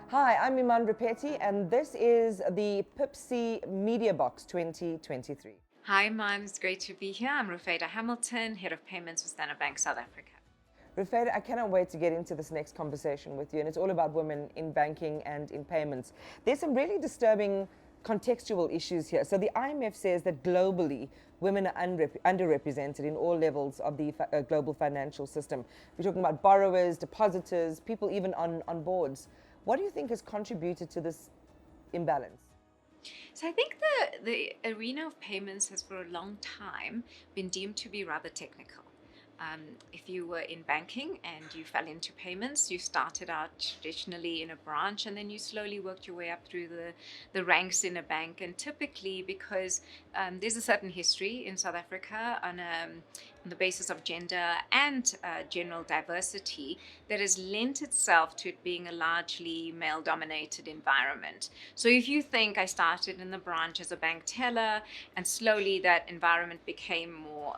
Hi, I'm Iman Rapetti, and this is the Pipsy Media Box 2023. Hi, Mom. It's great to be here. I'm Rufeda Hamilton, Head of Payments for Standard Bank South Africa. Rufeda, I cannot wait to get into this next conversation with you, and it's all about women in banking and in payments. There's some really disturbing contextual issues here. So the IMF says that globally, women are underrepresented in all levels of the global financial system. We're talking about borrowers, depositors, people even on boards. What do you think has contributed to this imbalance? So I think the arena of payments has for a long time been deemed to be rather technical. If you were in banking and you fell into payments, you started out traditionally in a branch and then you slowly worked your way up through the ranks in a bank. And typically, because there's a certain history in South Africa on the basis of gender and general diversity that has lent itself to it being a largely male dominated environment. So if you think I started in the branch as a bank teller and slowly that environment became more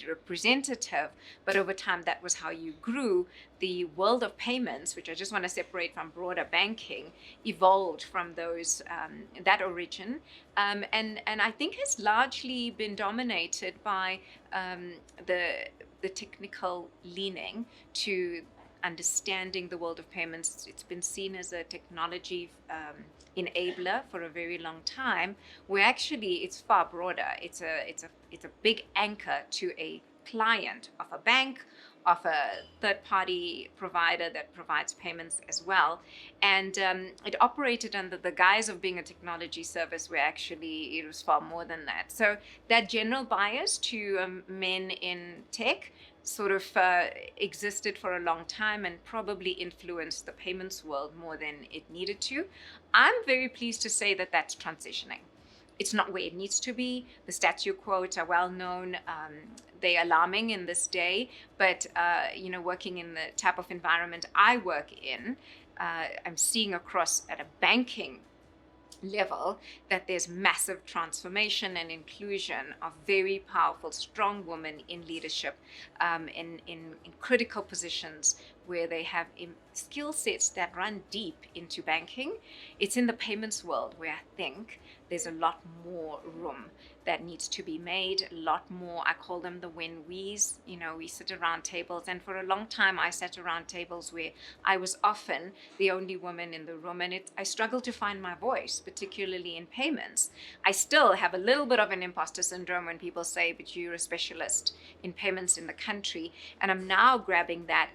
representative, but over time that was how you grew. The world of payments, which I just want to separate from broader banking, evolved from those that origin, and I think has largely been dominated by the technical leaning to understanding the world of payments. It's been seen as a technology enabler for a very long time, where actually it's far broader. It's a big anchor to a client of a bank, of a third-party provider that provides payments as well. And it operated under the guise of being a technology service, where actually it was far more than that. So that general bias to men in tech sort of existed for a long time and probably influenced the payments world more than it needed to. I'm very pleased to say that that's transitioning. It's not where it needs to be. The statute quotes are well known. They're alarming in this day, but working in the type of environment I work in, I'm seeing across at a banking level that there's massive transformation and inclusion of very powerful, strong women in leadership, in critical positions where they have skill sets that run deep into banking. It's in the payments world where I think there's a lot more room that needs to be made, a lot more. I call them the when-we's. We sit around tables, and for a long time I sat around tables where I was often the only woman in the room, and I struggled to find my voice, particularly in payments. I still have a little bit of an imposter syndrome when people say, but you're a specialist in payments in the country, and I'm now grabbing that.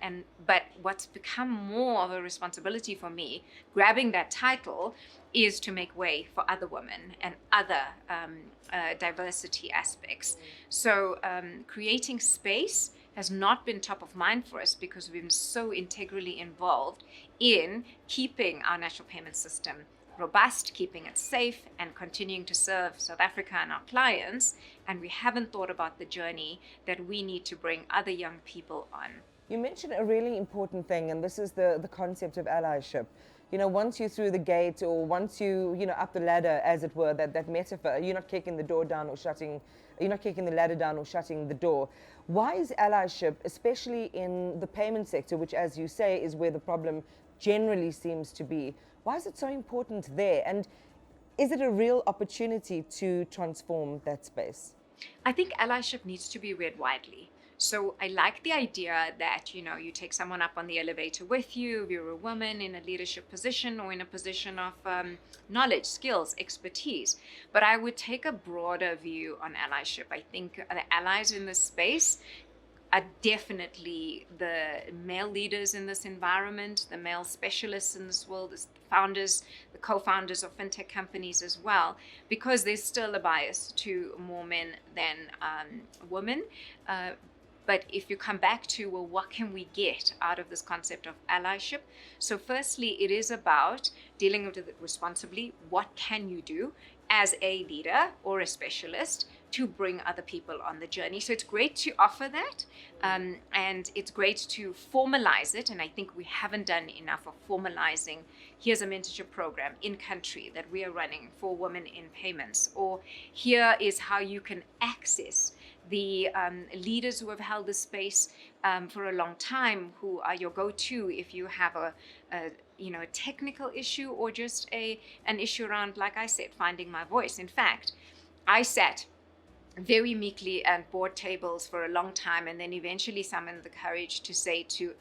But what's become more of a responsibility for me, grabbing that title, is to make way for other women and other diversity aspects. So creating space has not been top of mind for us because we've been so integrally involved in keeping our national payment system robust, keeping it safe, and continuing to serve South Africa and our clients. And we haven't thought about the journey that we need to bring other young people on. You mentioned a really important thing, and this is the concept of allyship. Once you're through the gate, or once you up the ladder, as it were, that metaphor, you're not kicking the door down or shutting, you're not kicking the ladder down or shutting the door. Why is allyship, especially in the payment sector, which, as you say, is where the problem generally seems to be, why is it so important there? And is it a real opportunity to transform that space? I think allyship needs to be read widely. So I like the idea that, you take someone up on the elevator with you, if you're a woman in a leadership position or in a position of knowledge, skills, expertise. But I would take a broader view on allyship. I think the allies in this space are definitely the male leaders in this environment, the male specialists in this world, the founders, the co-founders of fintech companies as well, because there's still a bias to more men than women. But if you come back to, well, what can we get out of this concept of allyship? So firstly, it is about dealing with it responsibly. What can you do as a leader or a specialist to bring other people on the journey? So it's great to offer that, and it's great to formalize it. And I think we haven't done enough of formalizing, here's a mentorship program in country that we are running for women in payments, or here is how you can access the leaders who have held this space for a long time, who are your go-to if you have a a technical issue or just an issue around, like I said, finding my voice. In fact, I sat very meekly at board tables for a long time, and then eventually summoned the courage to say to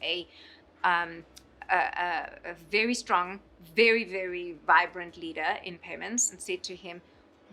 um, a very strong, very, very vibrant leader in payments, and said to him,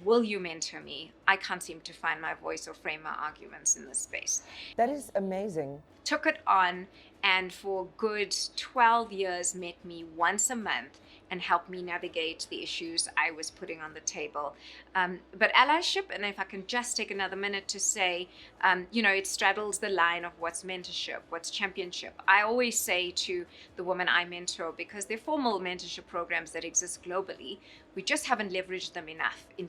will you mentor me? I can't seem to find my voice or frame my arguments in this space. That is amazing. Took it on, and for good 12 years met me once a month and helped me navigate the issues I was putting on the table. But allyship, and if I can just take another minute to say, it straddles the line of what's mentorship, what's championship. I always say to the women I mentor, because they're formal mentorship programs that exist globally, we just haven't leveraged them enough in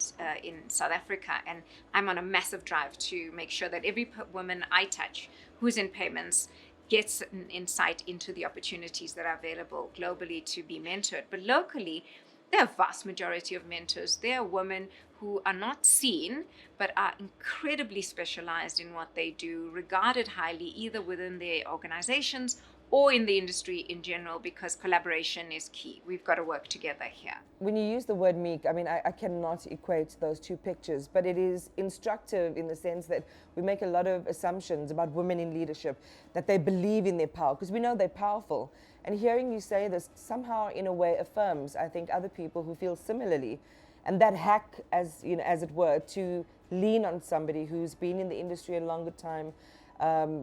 South Africa. And I'm on a massive drive to make sure that every woman I touch who's in payments gets an insight into the opportunities that are available globally to be mentored. But locally, there are a vast majority of mentors. There are women who are not seen, but are incredibly specialized in what they do, regarded highly either within their organizations or in the industry in general, because collaboration is key. We've got to work together here. When you use the word meek, I mean, I cannot equate those two pictures, but it is instructive in the sense that we make a lot of assumptions about women in leadership, that they believe in their power, because we know they're powerful. And hearing you say this somehow, in a way, affirms, I think, other people who feel similarly. And that hack, as it were, to lean on somebody who's been in the industry a longer time,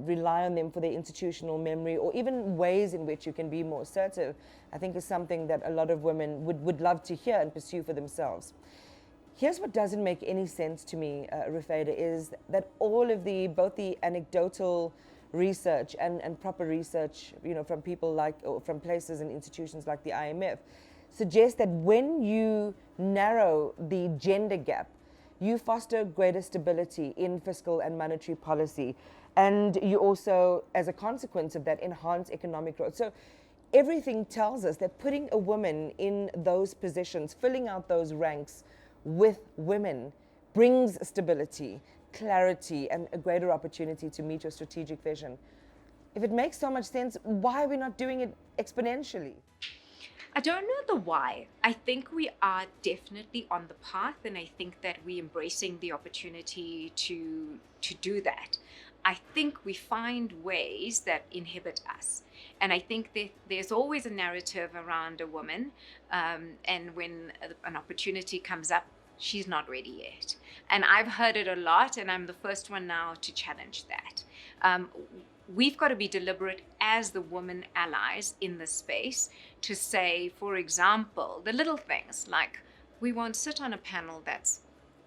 rely on them for their institutional memory, or even ways in which you can be more assertive, I think is something that a lot of women would love to hear and pursue for themselves. Here's what doesn't make any sense to me, Rufeda, is that all of both the anecdotal research and proper research, from people from places and institutions like the IMF, suggests that when you narrow the gender gap, you foster greater stability in fiscal and monetary policy. And you also, as a consequence of that, enhance economic growth. So everything tells us that putting a woman in those positions, filling out those ranks with women, brings stability, clarity, and a greater opportunity to meet your strategic vision. If it makes so much sense, why are we not doing it exponentially? I don't know the why. I think we are definitely on the path, and I think that we're embracing the opportunity to do that. I think we find ways that inhibit us. And I think that there's always a narrative around a woman, and when an opportunity comes up, she's not ready yet. And I've heard it a lot, and I'm the first one now to challenge that. We've got to be deliberate as the woman allies in this space to say, for example, the little things like we won't sit on a panel that's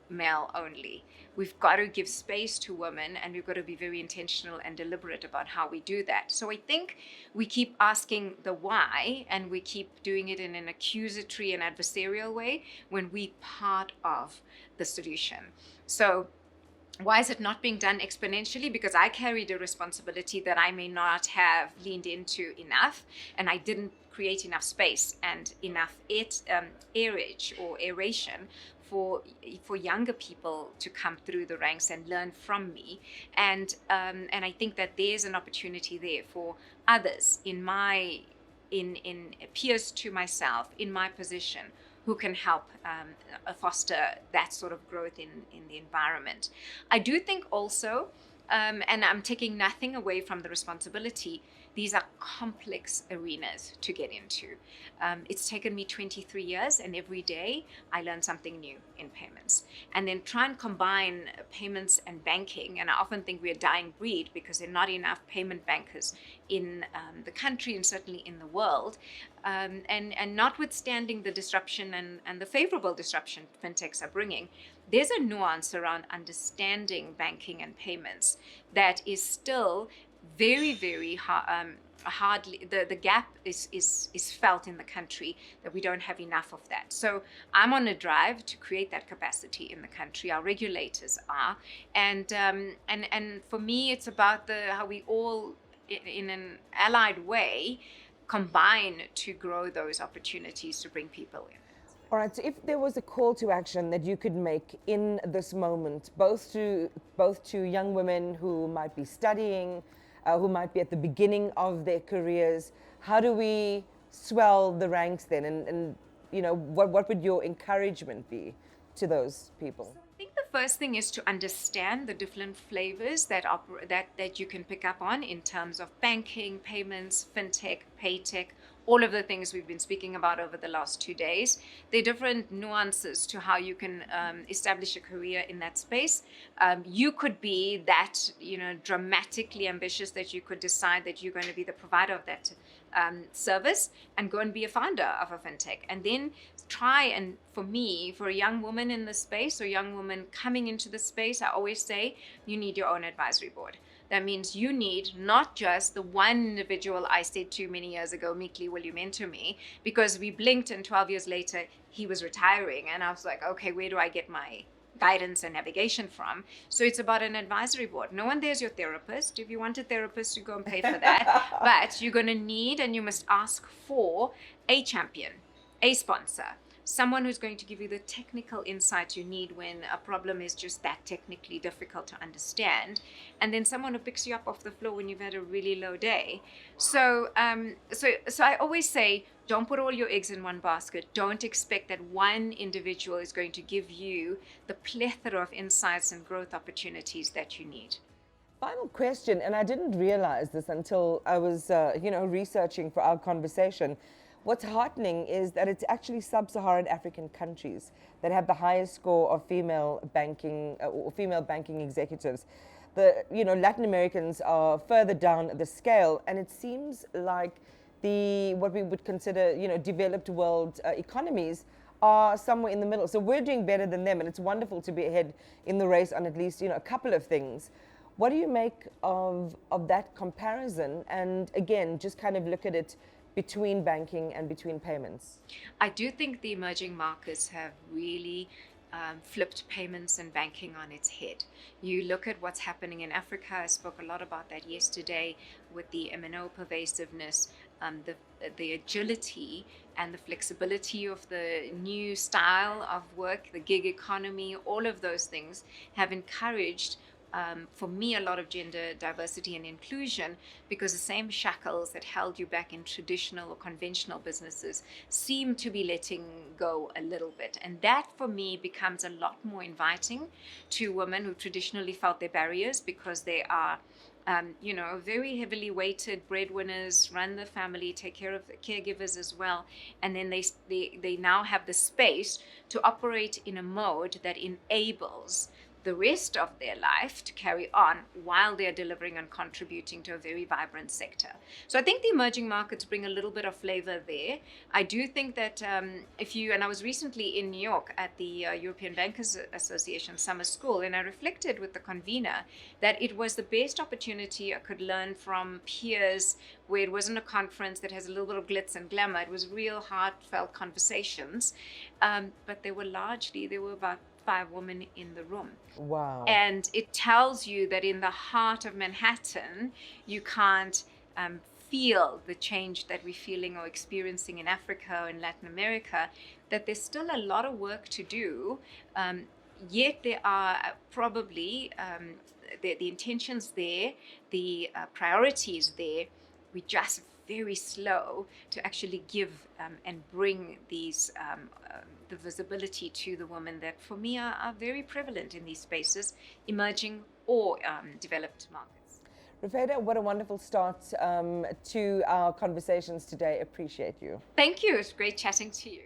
male only. We've got to give space to women, and we've got to be very intentional and deliberate about how we do that. So I think we keep asking the why, and we keep doing it in an accusatory and adversarial way when we're part of the solution. So why is it not being done exponentially? Because I carried a responsibility that I may not have leaned into enough, and I didn't create enough space and enough aerage or aeration for younger people to come through the ranks and learn from me. And I think that there's an opportunity there for others in peers to myself in my position who can help foster that sort of growth in the environment. I do think also, and I'm taking nothing away from the responsibility, these are complex arenas to get into. It's taken me 23 years, and every day I learn something new in payments. And then try and combine payments and banking, and I often think we're a dying breed because there are not enough payment bankers in the country and certainly in the world. And notwithstanding the disruption and the favorable disruption fintechs are bringing, there's a nuance around understanding banking and payments that is still very, very hardly, the gap is felt in the country, that we don't have enough of that. So I'm on a drive to create that capacity in the country. Our regulators are, and for me, it's about how we all, in an allied way, combine to grow those opportunities to bring people in. All right, so if there was a call to action that you could make in this moment, both to young women who might be studying, who might be at the beginning of their careers, how do we swell the ranks then? And you know, what would your encouragement be to those people? I think the first thing is to understand the different flavors that you can pick up on in terms of banking, payments, fintech, paytech, all of the things we've been speaking about over the last 2 days. There are different nuances to how you can establish a career in that space. You could be that, dramatically ambitious that you could decide that you're going to be the provider of that service and go and be a founder of a fintech, and then try and, for a young woman in the space or young woman coming into the space, I always say you need your own advisory board. That means you need not just the one individual I said to many years ago, Meekly, will you mentor me? Because we blinked and 12 years later he was retiring, and I was like, okay, where do I get my guidance and navigation from? So it's about an advisory board. No one there's your therapist. If you want a therapist, you go and pay for that. But you're going to need, and you must ask for, a champion, a sponsor, someone who's going to give you the technical insight you need when a problem is just that technically difficult to understand, and then someone who picks you up off the floor when you've had a really low day. So I always say, don't put all your eggs in one basket. Don't expect that one individual is going to give you the plethora of insights and growth opportunities that you need. Final question, and I didn't realize this until I was, researching for our conversation. What's heartening is that it's actually sub-Saharan African countries that have the highest score of female banking executives. Latin Americans are further down the scale, and it seems like what we would consider, developed world economies are somewhere in the middle. So we're doing better than them, and it's wonderful to be ahead in the race on at least, a couple of things. What do you make of that comparison? And again, just kind of look at it between banking and between payments. I do think the emerging markets have really flipped payments and banking on its head. You look at what's happening in Africa. I spoke a lot about that yesterday with the MNO pervasiveness, the agility and the flexibility of the new style of work, the gig economy. All of those things have encouraged, for me, a lot of gender diversity and inclusion, because the same shackles that held you back in traditional or conventional businesses seem to be letting go a little bit. And that, for me, becomes a lot more inviting to women who traditionally felt their barriers because they are very heavily weighted breadwinners, run the family, take care of the caregivers as well. And then they now have the space to operate in a mode that enables the rest of their life to carry on while they're delivering and contributing to a very vibrant sector. So I think the emerging markets bring a little bit of flavor there. I do think that and I was recently in New York at the European Bankers Association Summer School, and I reflected with the convener that it was the best opportunity I could learn from peers, where it wasn't a conference that has a little bit of glitz and glamour. It was real heartfelt conversations, but there were about 5 women in the room. Wow. And it tells you that in the heart of Manhattan, you can't feel the change that we're feeling or experiencing in Africa or in Latin America, that there's still a lot of work to do. Yet there are probably the intentions there, the priorities there. We just very slow to actually give and bring these the visibility to the women that, for me, are very prevalent in these spaces, emerging or developed markets. Rufeda, what a wonderful start to our conversations today. Appreciate you. Thank you. It's great chatting to you.